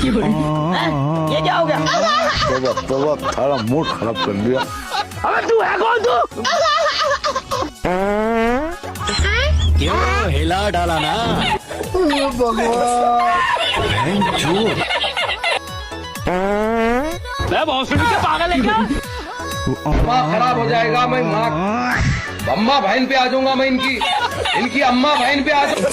ये क्या हो गया? तोबा थारा मूड खराब कर दिया। अबे तू है कौन तू? क्यों हिला डाला ना? मैं भोसड़ी के पागल है क्या? माँ खराब हो जाएगा। मैं माँ अम्मा बहन पे आ जाऊंगा। मैं इनकी अम्मा बहन पे आ जाऊंगा।